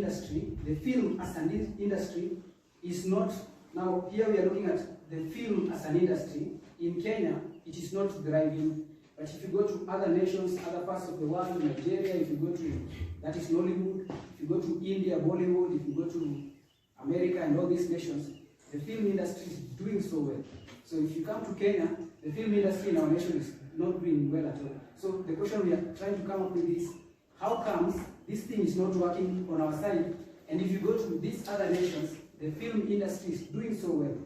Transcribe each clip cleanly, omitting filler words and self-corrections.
industry, the film as an industry is not, now here we are looking at the film as an industry. In Kenya, it is not thriving. But if you go to other nations, other parts of the world, Nigeria, if you go to, that is Nollywood, if you go to India, Bollywood, if you go to America and all these nations, the film industry is doing so well. So if you come to Kenya, the film industry in our nation is not doing well at all. So the question we are trying to come up with is, how comes this thing is not working on our side? And if you go to these other nations, the film industry is doing so well.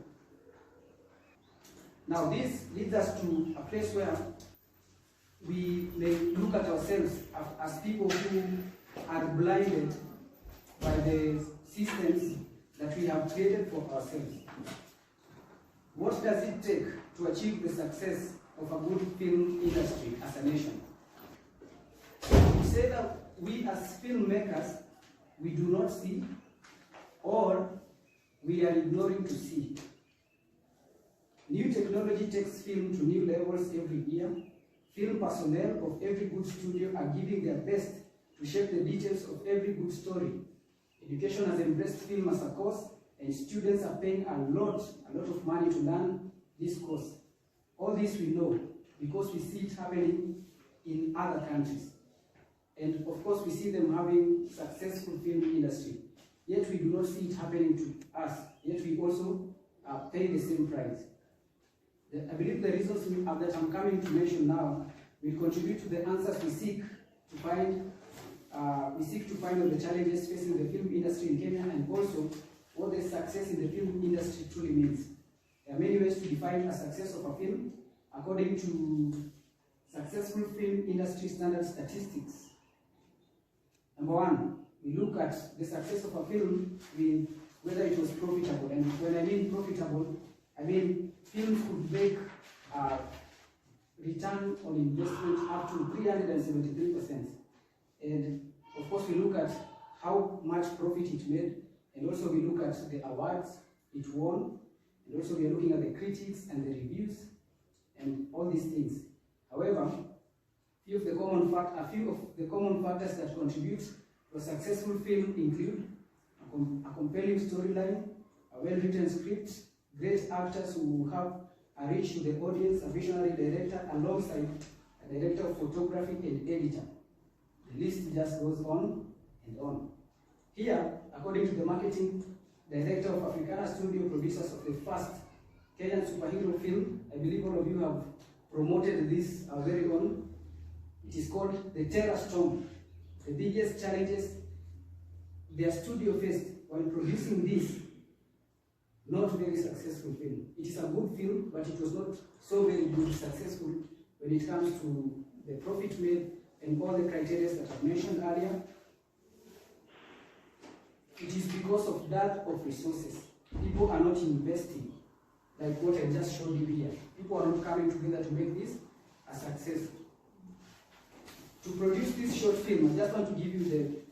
Now this leads us to a place where we may look at ourselves as people who are blinded by the systems that we have created for ourselves. What does it take to achieve the success of a good film industry as a nation? We say that we as filmmakers, we do not see, or we are ignoring to see. New technology takes film to new levels every year. Film personnel of every good studio are giving their best to shape the details of every good story. Education has embraced film as a course, and students are paying a lot of money to learn this course. All this we know because we see it happening in other countries. And of course we see them having successful film industry. Yet we do not see it happening to us. Yet we also pay the same price. I believe the reasons that I'm coming to mention now will contribute to the answers we seek to find on the challenges facing the film industry in Kenya, and also what the success in the film industry truly means. There are many ways to define a success of a film according to successful film industry standard statistics. Number one, we look at the success of a film with whether it was profitable. And when I mean profitable, I mean films could make a return on investment up to 373%. And of course we look at how much profit it made, and also we look at the awards it won, and also we are looking at the critics and the reviews and all these things. However, a few of the common factors that contribute to a successful film include a compelling storyline, a well-written script, great actors who have a reach to the audience, a visionary director alongside a director of photography and editor. The list just goes on and on. Here, according to the marketing director of Africana Studio, producers of the first Kenyan superhero film, I believe all of you have promoted this very own. It is called The Terror Storm. The biggest challenges their studio faced while producing this not very successful film. It is a good film, but it was not so very good successful when it comes to the profit made and all the criteria that I've mentioned earlier. It is because of lack of resources. People are not investing like what I just showed you here. People are not coming together to make this a success. To produce this short film, I just want to give you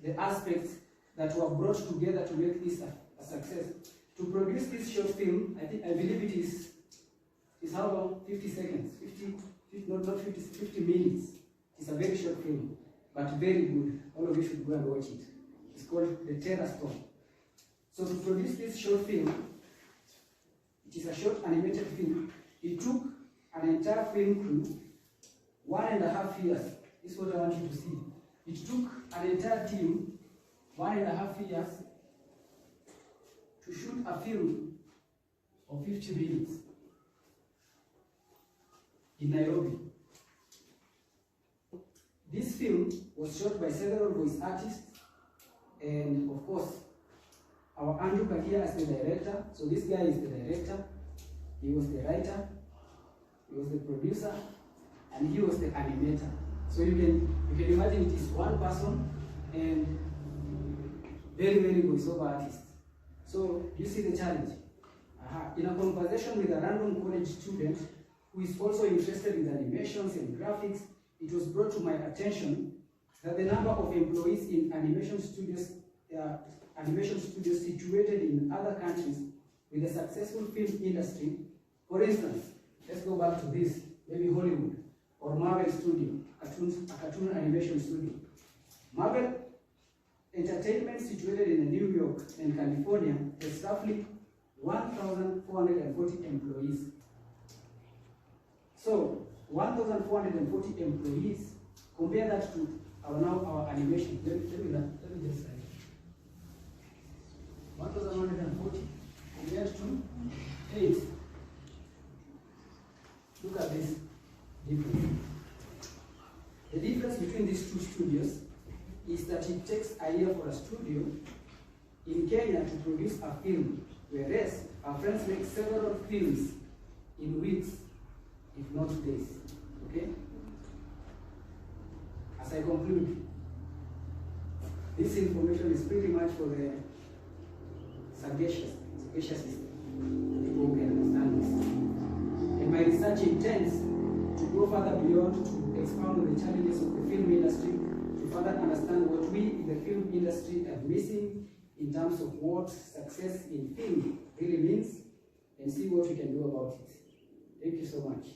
the aspects that were brought together to make this a success. To produce this short film, I believe it is how long? 50 seconds, 50 minutes. It's a very short film, but very good. All of you should go and watch it. It's called The Terror Storm. So to produce this short film, it is a short animated film. It took an entire film crew 1.5 years. This is what I want you to see. It took an entire team 1.5 years to shoot a film of 50 minutes in Nairobi. This film was shot by several voice artists, and of course, our Andrew Kakia is the director. So this guy is the director, he was the writer, he was the producer, and he was the animator. So you can imagine it is one person and very, very voiceover artist. So you see the challenge. In a conversation with a random college student who is also interested in animations and graphics, it was brought to my attention that the number of employees in animation studios situated in other countries with a successful film industry, for instance, let's go back to this, maybe Hollywood or Marvel Studio, a cartoon animation studio. Marvel entertainment situated in New York and California has roughly 1,440 employees. So, 1,440 employees, compare that to our animation. Let me just say 1,140 compared to 8. Look at this difference. The difference between these two studios is that it takes a year for a studio in Kenya to produce a film, whereas our friends make several films in weeks, if not days. Okay? As I conclude, this information is pretty much for the sagacious system, people who can understand this. And my research intends to go further beyond, to expound on the challenges of the film industry, to further understand what we in the film industry are missing in terms of what success in film really means, and see what we can do about it. Thank you so much.